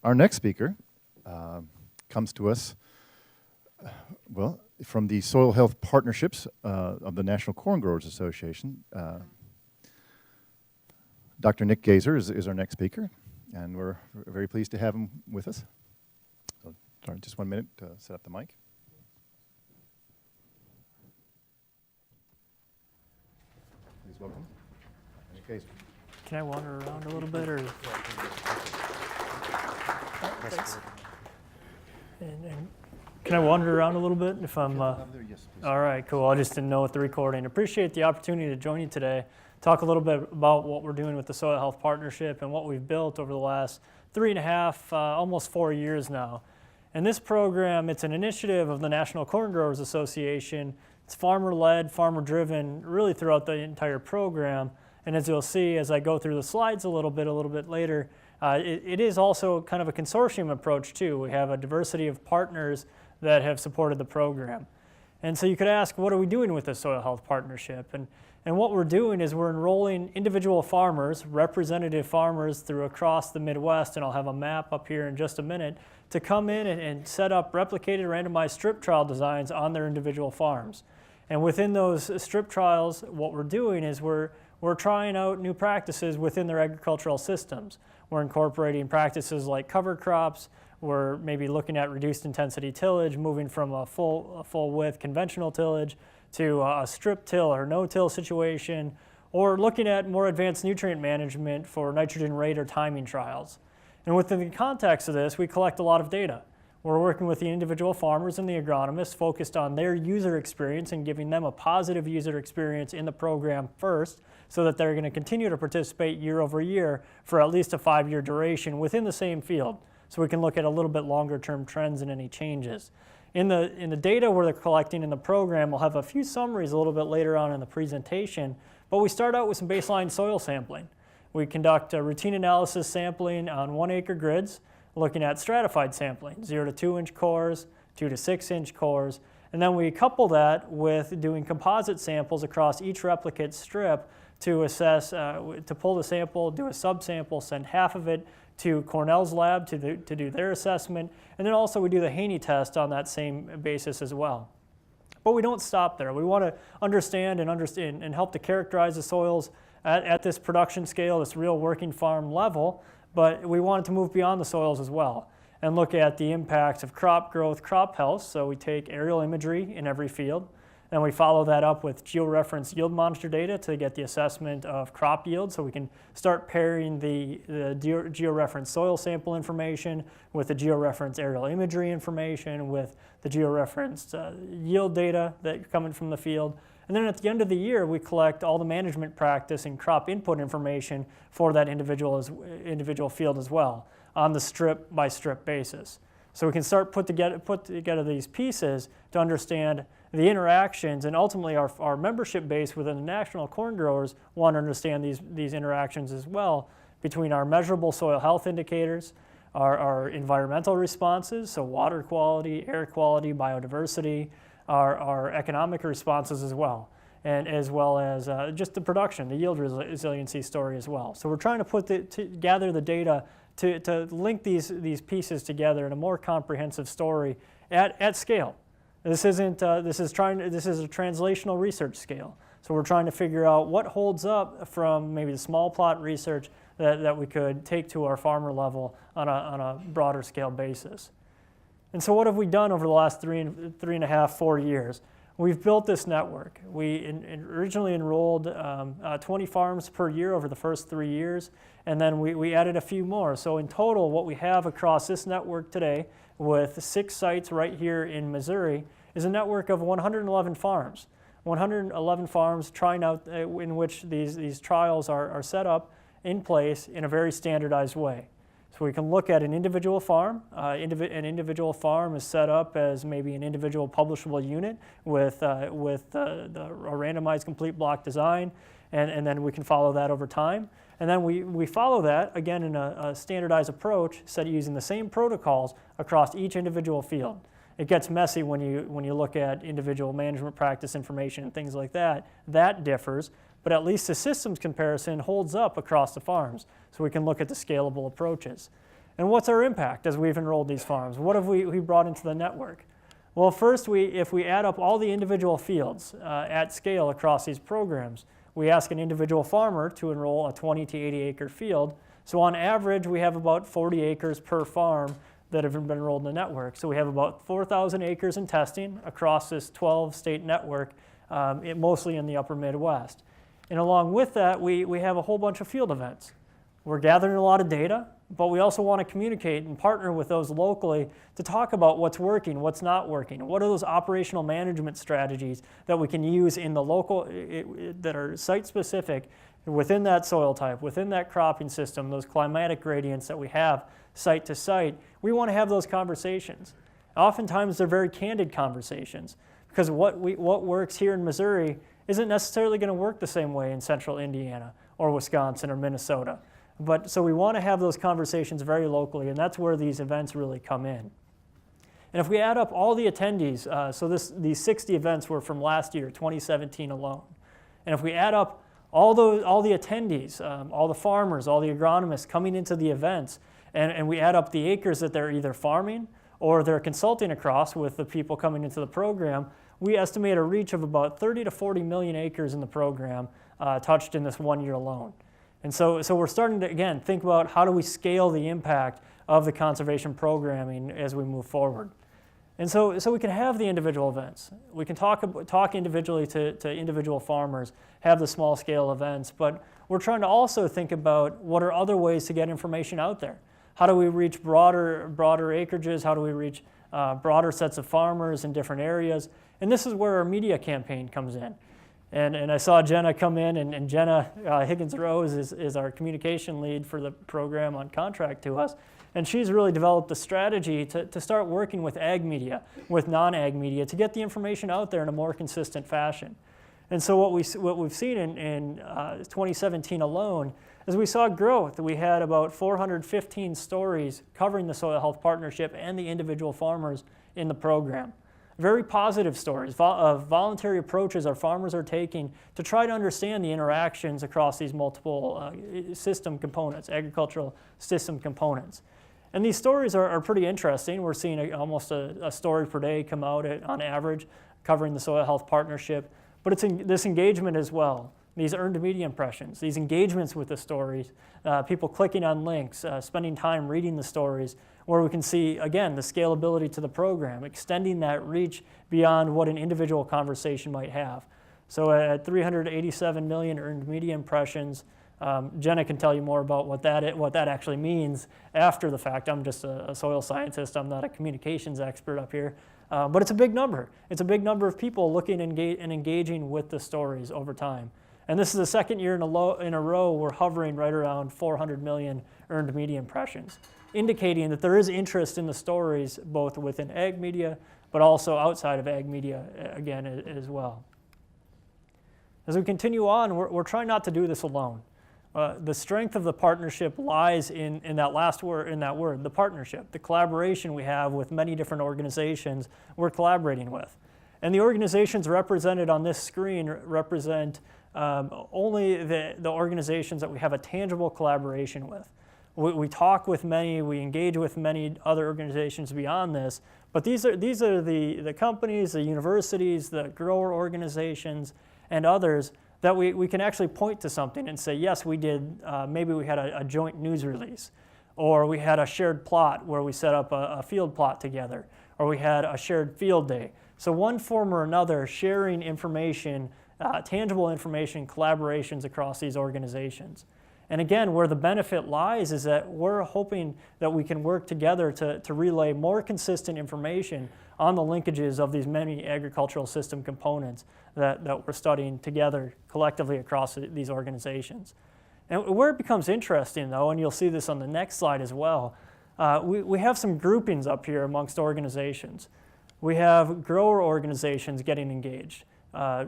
Our next speaker comes to us, from the Soil Health Partnerships of the National Corn Growers Association. Dr. Nick Gazer is our next speaker, and we're very pleased to have him with us. So, sorry, just 1 minute to set up the mic. Please welcome Nick Gazer. Can I wander around a little bit, or? Thanks. And can I wander around a little bit if I'm? Yes, please. All right, cool. I just didn't know with the recording. Appreciate the opportunity to join you today. Talk a little bit about what we're doing with the Soil Health Partnership and what we've built over the last 3.5, almost 4 years now. And this program, it's an initiative of the National Corn Growers Association. It's farmer-led, farmer-driven, really throughout the entire program. And as you'll see as I go through the slides a little bit later, it is also kind of a consortium approach too. We have a diversity of partners that have supported the program. And so you could ask, what are we doing with the Soil Health Partnership? And what we're doing is we're enrolling individual farmers, representative farmers through across the Midwest, and I'll have a map up here in just a minute, to come in and set up replicated randomized strip trial designs on their individual farms. And within those strip trials, what we're doing is we're trying out new practices within their agricultural systems. We're incorporating practices like cover crops. We're maybe looking at reduced intensity tillage, moving from a full width conventional tillage to a strip till or no-till situation, or looking at more advanced nutrient management for nitrogen rate or timing trials. And within the context of this, we collect a lot of data. We're working with the individual farmers and the agronomists focused on their user experience and giving them a positive user experience in the program first, so that they're going to continue to participate year over year for at least a 5-year duration within the same field, so we can look at a little bit longer term trends and any changes. In the data we're collecting in the program, we'll have a few summaries a little bit later on in the presentation, but we start out with some baseline soil sampling. We conduct a routine analysis sampling on 1 acre grids, looking at stratified sampling, 0 to 2 inch cores, 2 to 6 inch cores, and then we couple that with doing composite samples across each replicate strip to assess, to pull the sample, do a subsample, send half of it to Cornell's lab to do their assessment, and then also we do the Haney test on that same basis as well. But we don't stop there. We want to understand and help to characterize the soils at this production scale, this real working farm level, but we wanted to move beyond the soils as well and look at the impacts of crop growth, crop health. So we take aerial imagery in every field, and we follow that up with georeferenced yield monitor data to get the assessment of crop yield, so we can start pairing the georeferenced soil sample information with the georeferenced aerial imagery information, with the georeferenced yield data that are coming from the field. And then at the end of the year, we collect all the management practice and crop input information for that individual field as well on the strip by strip basis. So we can start put together these pieces to understand the interactions, and ultimately our membership base within the National Corn Growers want to understand these interactions as well between our measurable soil health indicators, our environmental responses, so water quality, air quality, biodiversity, our economic responses as well, and as well as just the production, the yield resiliency story as well. So we're trying to gather the data to link these pieces together in a more comprehensive story at scale. This is a translational research scale. So we're trying to figure out what holds up from maybe the small plot research that we could take to our farmer level on a broader scale basis. And so what have we done over the last 3.5, 4 years? We've built this network. We originally enrolled 20 farms per year over the first 3 years, and then we added a few more. So in total, what we have across this network today, with 6 sites right here in Missouri, is a network of 111 farms. 111 farms trying out in which these trials are set up in place in a very standardized way. So we can look at an individual farm. An individual farm is set up as maybe an individual publishable unit with a randomized complete block design, and then we can follow that over time. And then we follow that, again, in a standardized approach, using the same protocols across each individual field. It gets messy when you look at individual management practice information and things like that. That differs, but at least the systems comparison holds up across the farms, so we can look at the scalable approaches. And what's our impact as we've enrolled these farms? What have we brought into the network? Well, first, if we add up all the individual fields at scale across these programs, we ask an individual farmer to enroll a 20 to 80 acre field. So on average, we have about 40 acres per farm that have been enrolled in the network. So we have about 4,000 acres in testing across this 12-state network, mostly in the upper Midwest. And along with that, we have a whole bunch of field events. We're gathering a lot of data, but we also want to communicate and partner with those locally to talk about what's working, what's not working, what are those operational management strategies that we can use in the local, that are site-specific within that soil type, within that cropping system, those climatic gradients that we have site to site. We want to have those conversations. Oftentimes they're very candid conversations, because what works here in Missouri isn't necessarily going to work the same way in central Indiana or Wisconsin or Minnesota. But so we want to have those conversations very locally, and that's where these events really come in. And if we add up all the attendees, these 60 events were from last year, 2017 alone. And if we add up all the attendees, all the farmers, all the agronomists coming into the events, and we add up the acres that they're either farming or they're consulting across with the people coming into the program, we estimate a reach of about 30 to 40 million acres in the program touched in this 1 year alone. And so we're starting to, again, think about how do we scale the impact of the conservation programming as we move forward. And so we can have the individual events. We can talk individually to individual farmers, have the small scale events, but we're trying to also think about what are other ways to get information out there. How do we reach broader acreages? How do we reach broader sets of farmers in different areas? And this is where our media campaign comes in. And I saw Jenna come in, and Jenna Higgins-Rose is our communication lead for the program on contract to us. And she's really developed a strategy to start working with ag media, with non-ag media, to get the information out there in a more consistent fashion. And so what we've seen in 2017 alone is we saw growth. We had about 415 stories covering the Soil Health Partnership and the individual farmers in the program. Very positive stories of voluntary approaches our farmers are taking to try to understand the interactions across these multiple system components, agricultural system components. And these stories are pretty interesting. We're seeing almost a story per day come out on average covering the Soil Health Partnership. But it's this engagement as well, these earned media impressions, these engagements with the stories, people clicking on links, spending time reading the stories, where we can see, again, the scalability to the program, extending that reach beyond what an individual conversation might have. So at 387 million earned media impressions, Jenna can tell you more about what that actually means after the fact. I'm just a soil scientist. I'm not a communications expert up here. But it's a big number. It's a big number of people looking and engaging with the stories over time. And this is the second year in a row we're hovering right around 400 million earned media impressions, indicating that there is interest in the stories both within ag media, but also outside of ag media, again, as well. As we continue on, we're trying not to do this alone. The strength of the partnership lies in that last word, the partnership, the collaboration we have with many different organizations we're collaborating with. And the organizations represented on this screen represent only the organizations that we have a tangible collaboration with. We talk with many, we engage with many other organizations beyond this, but these are the companies, the universities, the grower organizations, and others that we can actually point to something and say, yes, we did, maybe we had a joint news release, or we had a shared plot where we set up a field plot together, or we had a shared field day. So one form or another, sharing information, tangible information, collaborations across these organizations. And again, where the benefit lies is that we're hoping that we can work together to relay more consistent information on the linkages of these many agricultural system components that we're studying together collectively across these organizations. And where it becomes interesting, though, and you'll see this on the next slide as well, we have some groupings up here amongst organizations. We have grower organizations getting engaged,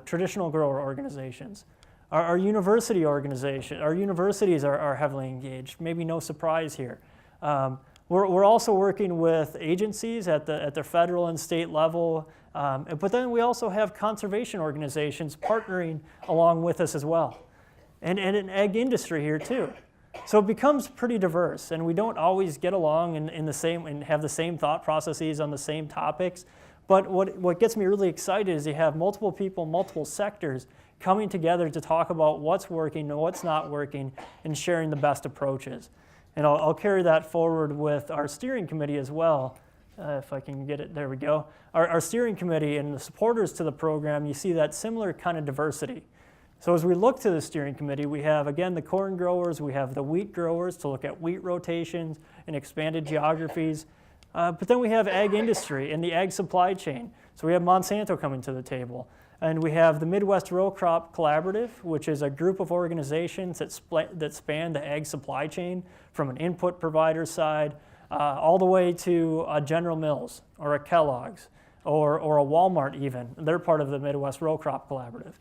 traditional grower organizations. Our university organization, our universities are heavily engaged, maybe no surprise here. We're also working with agencies at the federal and state level, but then we also have conservation organizations partnering along with us as well. And an ag industry here too. So it becomes pretty diverse, and we don't always get along in the same and have the same thought processes on the same topics. But what gets me really excited is you have multiple people, multiple sectors coming together to talk about what's working and what's not working and sharing the best approaches. And I'll carry that forward with our steering committee as well. If I can get it, there we go. Our steering committee and the supporters to the program, you see that similar kind of diversity. So as we look to the steering committee, we have, again, the corn growers, we have the wheat growers to look at wheat rotations and expanded geographies. But then we have ag industry and the ag supply chain. So we have Monsanto coming to the table. And we have the Midwest Row Crop Collaborative, which is a group of organizations that span the ag supply chain from an input provider side all the way to a General Mills or a Kellogg's or a Walmart even. They're part of the Midwest Row Crop Collaborative.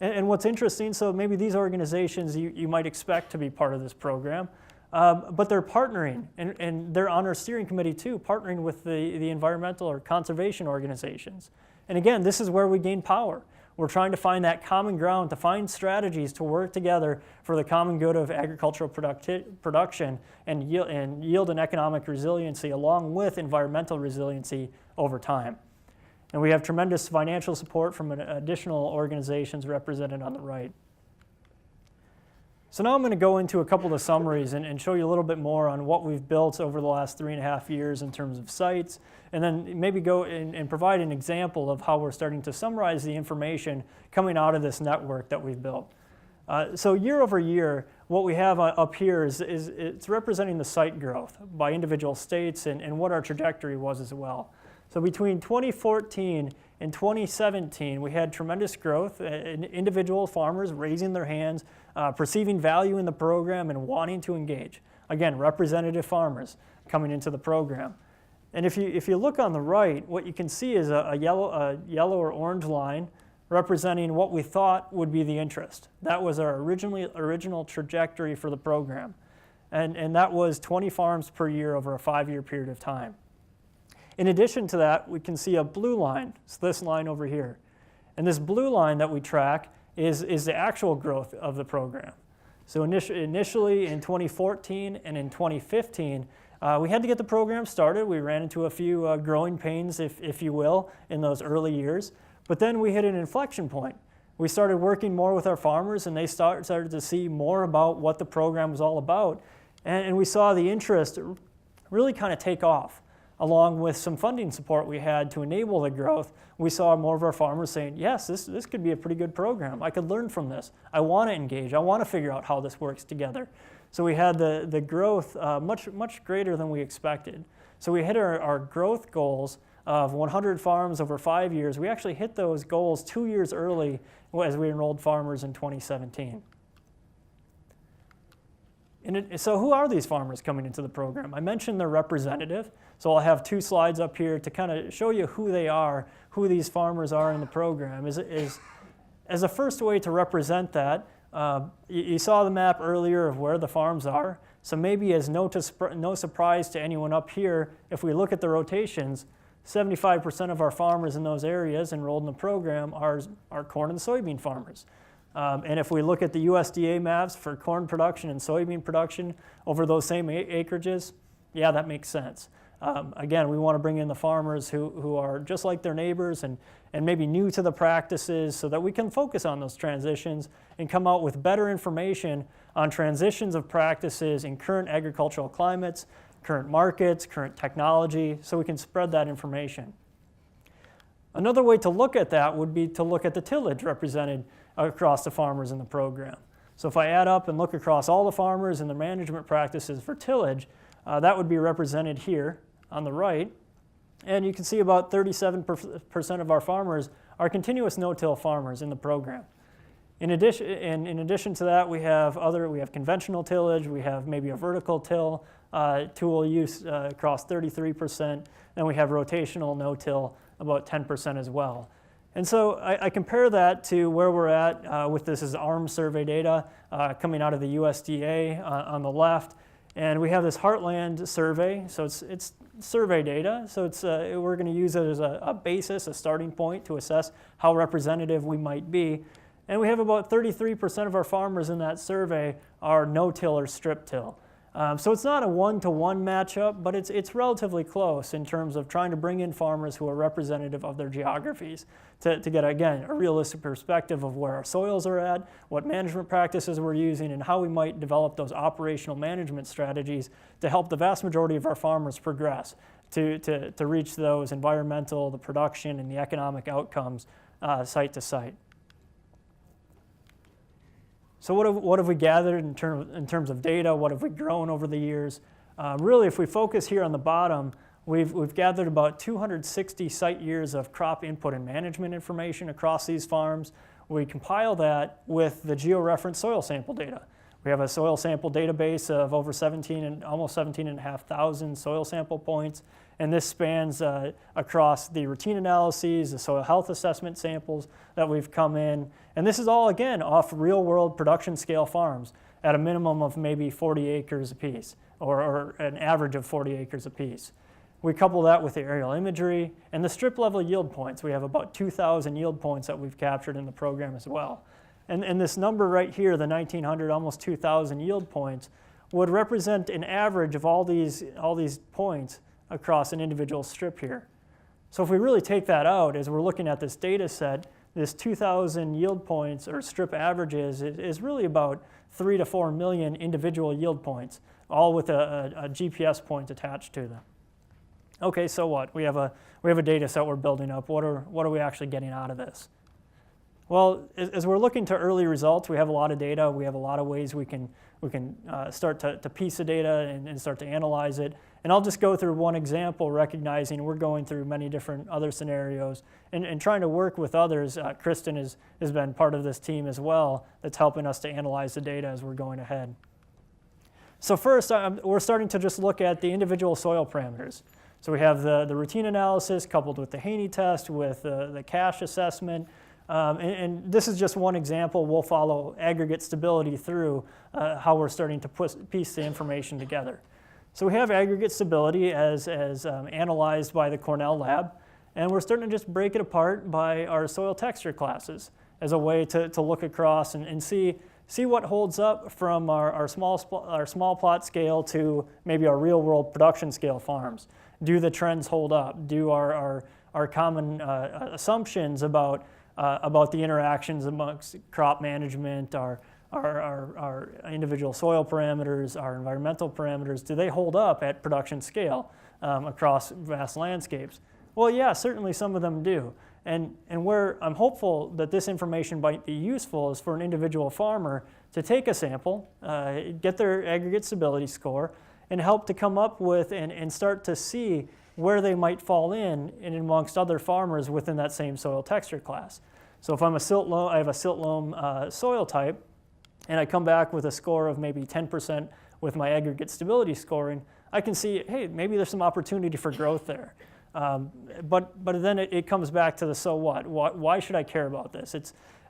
And what's interesting, so maybe these organizations you might expect to be part of this program, but they're partnering, and they're on our steering committee too, partnering with the environmental or conservation organizations. And again, this is where we gain power. We're trying to find that common ground, to find strategies to work together for the common good of agricultural production and yield and economic resiliency along with environmental resiliency over time. And we have tremendous financial support from additional organizations represented on the right. So now I'm going to go into a couple of the summaries and show you a little bit more on what we've built over the last 3.5 years in terms of sites, and then maybe go and provide an example of how we're starting to summarize the information coming out of this network that we've built. So year over year, what we have up here is it's representing the site growth by individual states and what our trajectory was as well. So between 2014 and 2017, we had tremendous growth, individual farmers raising their hands, perceiving value in the program and wanting to engage. Again, representative farmers coming into the program. And if you look on the right, what you can see is a yellow or orange line representing what we thought would be the interest. That was our original trajectory for the program. And that was 20 farms per year over a 5-year period of time. In addition to that, we can see a blue line. It's this line over here. And this blue line that we track is the actual growth of the program. So initially in 2014 and in 2015, we had to get the program started. We ran into a few growing pains, if you will, in those early years. But then we hit an inflection point. We started working more with our farmers, and they started to see more about what the program was all about. And we saw the interest really kind of take off. Along with some funding support we had to enable the growth, we saw more of our farmers saying, yes, this could be a pretty good program. I could learn from this. I want to engage. I want to figure out how this works together. So we had the growth much greater than we expected. So we hit our growth goals of 100 farms over 5 years. We actually hit those goals 2 years early as we enrolled farmers in 2017. So who are these farmers coming into the program? I mentioned they're representative, so I'll have 2 slides up here to kind of show you who they are, who these farmers are in the program. As a first way to represent that, you saw the map earlier of where the farms are, so maybe as no surprise to anyone up here, if we look at the rotations, 75% of our farmers in those areas enrolled in the program are corn and soybean farmers. And if we look at the USDA maps for corn production and soybean production over those same acreages, yeah, that makes sense. Again, we want to bring in the farmers who are just like their neighbors and maybe new to the practices so that we can focus on those transitions and come out with better information on transitions of practices in current agricultural climates, current markets, current technology, so we can spread that information. Another way to look at that would be to look at the tillage represented across the farmers in the program. So if I add up and look across all the farmers and the management practices for tillage, that would be represented here on the right. And you can see about 37% of our farmers are continuous no-till farmers in the program. In addition to that, we have conventional tillage, we have maybe a vertical till tool use across 33%, and we have rotational no-till about 10% as well. And so I compare that to where we're at with this is ARM survey data coming out of the USDA on the left. And we have this Heartland survey, so it's survey data. So we're going to use it as a basis, a starting point to assess how representative we might be. And we have about 33% of our farmers in that survey are no-till or strip-till. So it's not a one-to-one matchup, but it's relatively close in terms of trying to bring in farmers who are representative of their geographies to get, again, a realistic perspective of where our soils are at, what management practices we're using, and how we might develop those operational management strategies to help the vast majority of our farmers progress to reach those environmental, the production, and the economic outcomes site to site. So what have we gathered in terms of data? What have we grown over the years? Really, if we focus here on the bottom, we've gathered about 260 site years of crop input and management information across these farms. We compile that with the georeferenced soil sample data. We have a soil sample database of over almost 17,500 soil sample points, and this spans across the routine analyses, the soil health assessment samples that we've come in, and this is all, again, off real-world production scale farms at a minimum of maybe 40 acres apiece, or an average of 40 acres apiece. We couple that with the aerial imagery and the strip level yield points. We have about 2,000 yield points that we've captured in the program as well. And this number right here, the 1,900, almost 2,000 yield points, would represent an average of all these points across an individual strip here. So if we really take that out, as we're looking at this data set, this 2,000 yield points or strip averages is really about 3 to 4 million individual yield points, all with a GPS point attached to them. Okay, so what? We have a data set we're building up. What are we actually getting out of this? Well, as we're looking to early results, we have a lot of data. We have a lot of ways we can start to piece the data and start to analyze it. And I'll just go through one example, recognizing we're going through many different other scenarios and trying to work with others. Kristen has been part of this team as well that's helping us to analyze the data as we're going ahead. So first, we're starting to just look at the individual soil parameters. So we have the routine analysis coupled with the Haney test, with the cache assessment. And this is just one example. We'll follow aggregate stability through how we're starting to piece the information together. So we have aggregate stability as analyzed by the Cornell lab, and we're starting to just break it apart by our soil texture classes as a way to look across and see what holds up from our small plot scale to maybe our real world production scale farms. Do the trends hold up? Do our common assumptions about the interactions amongst crop management, our individual soil parameters, our environmental parameters, do they hold up at production scale across vast landscapes? Well, yeah, certainly some of them do. And where I'm hopeful that this information might be useful is for an individual farmer to take a sample, get their aggregate stability score, and help to come up with and start to see where they might fall in and amongst other farmers within that same soil texture class. So if I'm I have a silt loam soil type, and I come back with a score of maybe 10% with my aggregate stability scoring, I can see, hey, maybe there's some opportunity for growth there. But then it comes back to the so what? Why should I care about this?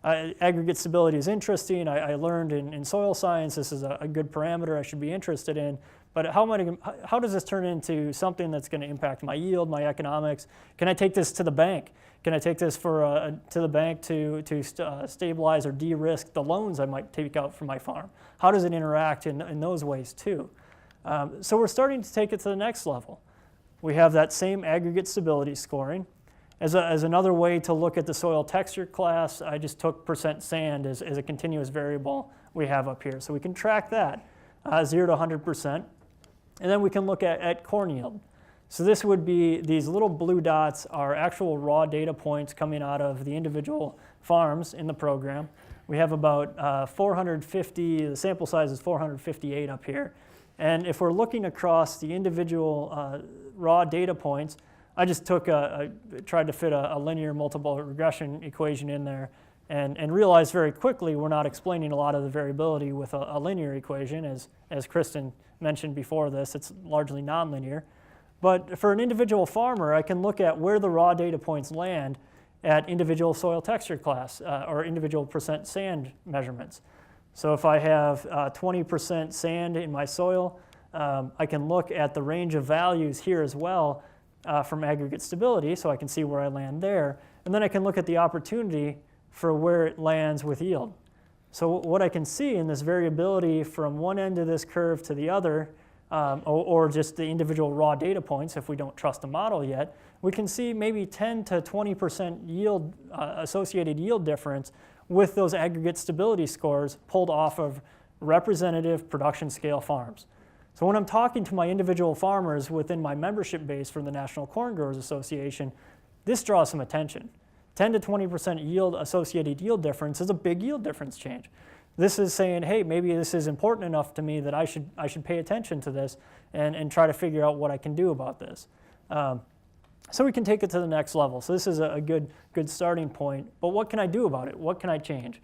Aggregate stability is interesting. I learned in soil science this is a good parameter I should be interested in. But how does this turn into something that's going to impact my yield, my economics? Can I take this to the bank? Can I take this to the bank to stabilize or de-risk the loans I might take out from my farm? How does it interact in those ways too? So we're starting to take it to the next level. We have that same aggregate stability scoring. As another way to look at the soil texture class, I just took percent sand as a continuous variable we have up here. So we can track that, 0 to 100%. And then we can look at corn yield. So this would be, these little blue dots are actual raw data points coming out of the individual farms in the program. We have about 450, the sample size is 458 up here. And if we're looking across the individual raw data points, I just tried to fit a linear multiple regression equation in there and realized very quickly we're not explaining a lot of the variability with a linear equation. As Kristen mentioned before this, it's largely nonlinear. But for an individual farmer, I can look at where the raw data points land at individual soil texture class or individual percent sand measurements. So if I have 20% sand in my soil, I can look at the range of values here as well from aggregate stability, so I can see where I land there. And then I can look at the opportunity for where it lands with yield. So what I can see in this variability from one end of this curve to the other, or just the individual raw data points if we don't trust the model yet, we can see maybe 10 to 20% yield, associated yield difference with those aggregate stability scores pulled off of representative production scale farms. So when I'm talking to my individual farmers within my membership base for the National Corn Growers Association, this draws some attention. 10 to 20% yield associated yield difference is a big yield difference change. This is saying, hey, maybe this is important enough to me that I should pay attention to this and try to figure out what I can do about this. So we can take it to the next level. So this is a good starting point. But what can I do about it? What can I change?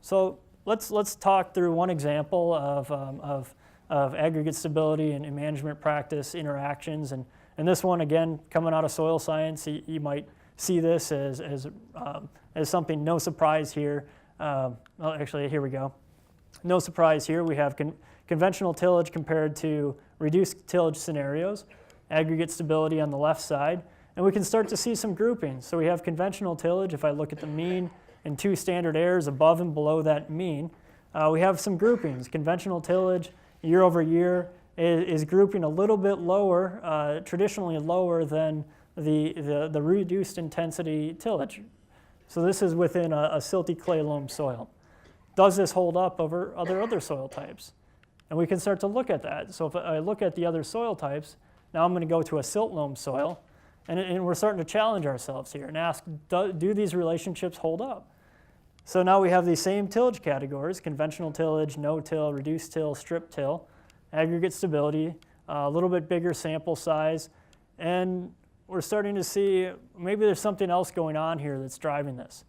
So let's talk through one example of aggregate stability and management practice interactions. And this one, again, coming out of soil science, you might see this as something no surprise here. Well, actually, here we go. No surprise here. We have conventional tillage compared to reduced tillage scenarios, aggregate stability on the left side, and we can start to see some groupings. So we have conventional tillage. If I look at the mean and two standard errors above and below that mean, we have some groupings. Conventional tillage year over year is grouping a little bit lower, traditionally lower than the reduced intensity tillage. So this is within a silty clay loam soil. Does this hold up over other soil types? And we can start to look at that. So if I look at the other soil types, now I'm going to go to a silt loam soil, and we're starting to challenge ourselves here and ask, do these relationships hold up? So now we have these same tillage categories: conventional tillage, no-till, reduced till, strip till, aggregate stability, a little bit bigger sample size, and we're starting to see maybe there's something else going on here that's driving this.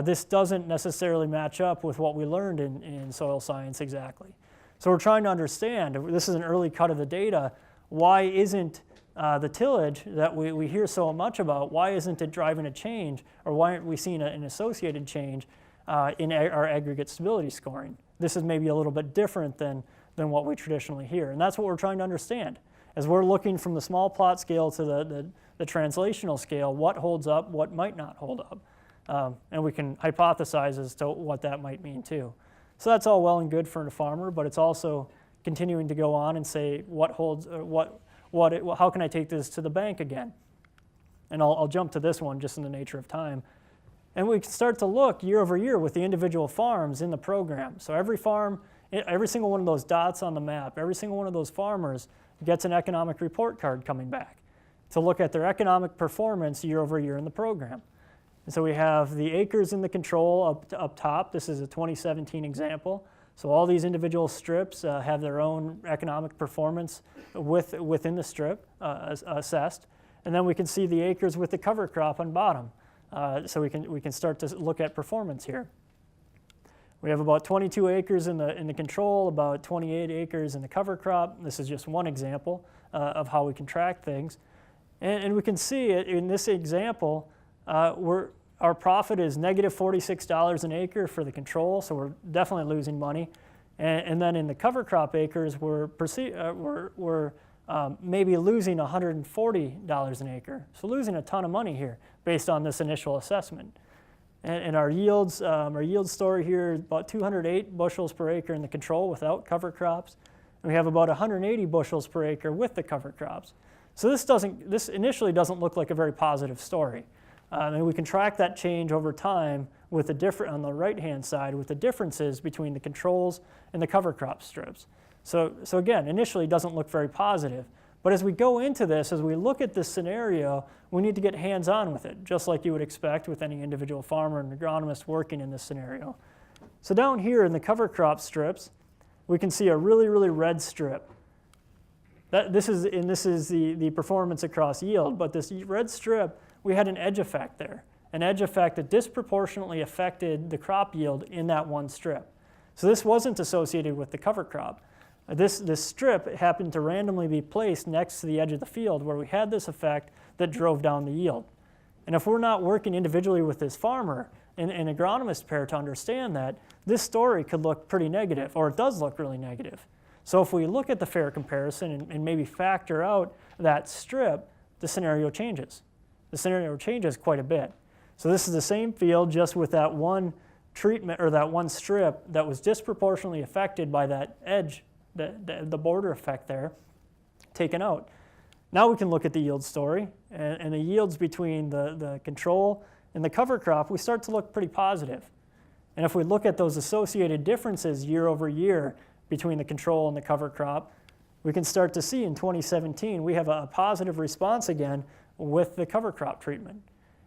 This doesn't necessarily match up with what we learned in soil science exactly. So we're trying to understand, this is an early cut of the data, why isn't the tillage that we hear so much about, why isn't it driving a change, or why aren't we seeing an associated change in our aggregate stability scoring? This is maybe a little bit different than what we traditionally hear, and that's what we're trying to understand. As we're looking from the small plot scale to the translational scale, what holds up, what might not hold up. And we can hypothesize as to what that might mean too. So that's all well and good for a farmer, but it's also continuing to go on and say what holds, how can I take this to the bank again? And I'll jump to this one just in the nature of time. And we can start to look year over year with the individual farms in the program. So every farm, every single one of those dots on the map, every single one of those farmers gets an economic report card coming back to look at their economic performance year over year in the program. And so we have the acres in the control up top. This is a 2017 example. So all these individual strips have their own economic performance within the strip assessed. And then we can see the acres with the cover crop on bottom. So we can start to look at performance here. We have about 22 acres in the control, about 28 acres in the cover crop. This is just one example of how we can track things. And we can see it in this example, our profit is negative $46 an acre for the control, so we're definitely losing money. And then in the cover crop acres, we're maybe losing $140 an acre. So losing a ton of money here based on this initial assessment. And our yield story here is about 208 bushels per acre in the control without cover crops. And we have about 180 bushels per acre with the cover crops. So this initially doesn't look like a very positive story. And we can track that change over time with on the right-hand side with the differences between the controls and the cover crop strips. So again, initially it doesn't look very positive. But as we go into this, as we look at this scenario, we need to get hands-on with it, just like you would expect with any individual farmer and agronomist working in this scenario. So down here in the cover crop strips, we can see a really, really red strip. This is the performance across yield, but this red strip, we had an edge effect there, an edge effect that disproportionately affected the crop yield in that one strip. So this wasn't associated with the cover crop. This strip happened to randomly be placed next to the edge of the field where we had this effect that drove down the yield. And if we're not working individually with this farmer, an agronomist pair to understand that, this story could look pretty negative, or it does look really negative. So if we look at the fair comparison and maybe factor out that strip, the scenario changes. The scenario changes quite a bit. So this is the same field, just with that one treatment or that one strip that was disproportionately affected by that edge, the border effect there, taken out. Now we can look at the yield story, and the yields between the control and the cover crop, we start to look pretty positive. And if we look at those associated differences year over year between the control and the cover crop, we can start to see in 2017 we have a positive response again with the cover crop treatment.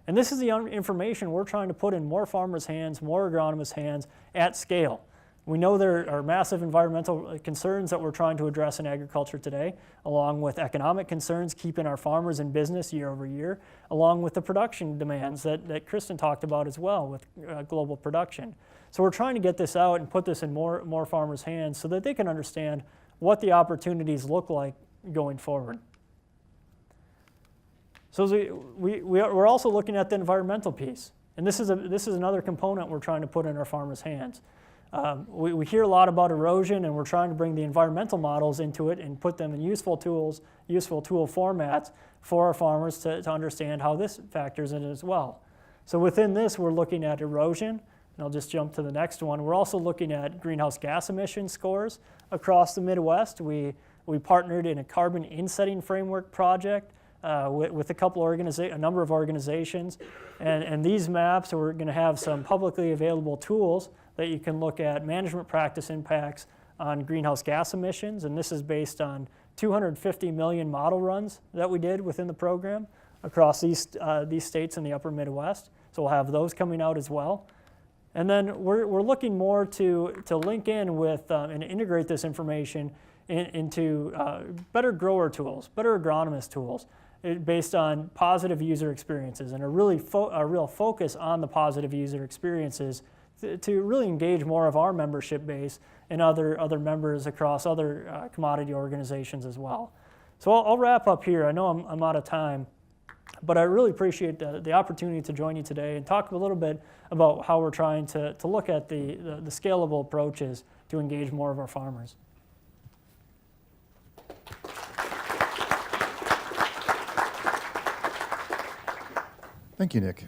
And this is the information we're trying to put in more farmers' hands, more agronomists' hands at scale. We know there are massive environmental concerns that we're trying to address in agriculture today, along with economic concerns keeping our farmers in business year over year, along with the production demands that Kristen talked about as well with global production. So we're trying to get this out and put this in more farmers' hands so that they can understand what the opportunities look like going forward. So we're also looking at the environmental piece, and this is another component we're trying to put in our farmers' hands. We hear a lot about erosion, and we're trying to bring the environmental models into it and put them in useful tool formats for our farmers to understand how this factors in as well. So within this, we're looking at erosion, and I'll just jump to the next one. We're also looking at greenhouse gas emission scores across the Midwest. We partnered in a carbon insetting framework project with a number of organizations, and these maps, we're going to have some publicly available tools that you can look at management practice impacts on greenhouse gas emissions, and this is based on 250 million model runs that we did within the program across these states in the upper Midwest. So we'll have those coming out as well. And then we're looking more to link in with and integrate this information into better grower tools, better agronomist tools, based on positive user experiences, and a real focus on the positive user experiences to really engage more of our membership base and other members across other commodity organizations as well. So I'll wrap up here. I know I'm out of time, but I really appreciate the opportunity to join you today and talk a little bit about how we're trying to look at the scalable approaches to engage more of our farmers. Thank you, Nick.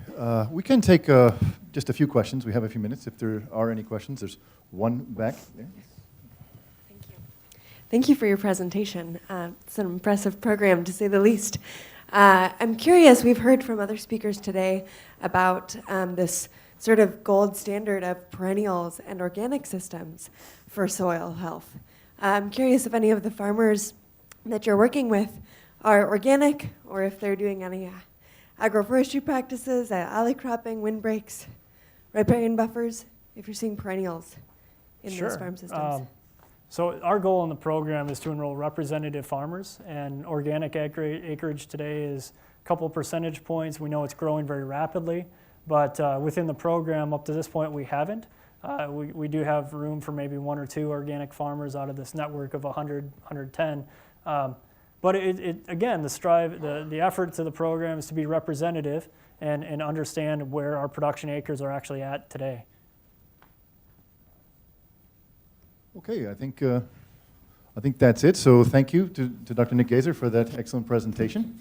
We can take just a few questions. We have a few minutes. If there are any questions, there's one back there. Thank you. Thank you for your presentation. It's an impressive program, to say the least. I'm curious, we've heard from other speakers today about this sort of gold standard of perennials and organic systems for soil health. I'm curious if any of the farmers that you're working with are organic, or if they're doing any agroforestry practices, alley cropping, windbreaks, riparian buffers, if you're seeing perennials in those farm systems. So our goal in the program is to enroll representative farmers, and organic acreage today is a couple percentage points. We know it's growing very rapidly, but within the program up to this point we haven't. We do have room for maybe one or two organic farmers out of this network of 100, 110. But again, the effort to the program is to be representative and understand where our production acres are actually at today. Okay, I think that's it. So thank you to Dr. Nick Gazer for that excellent presentation.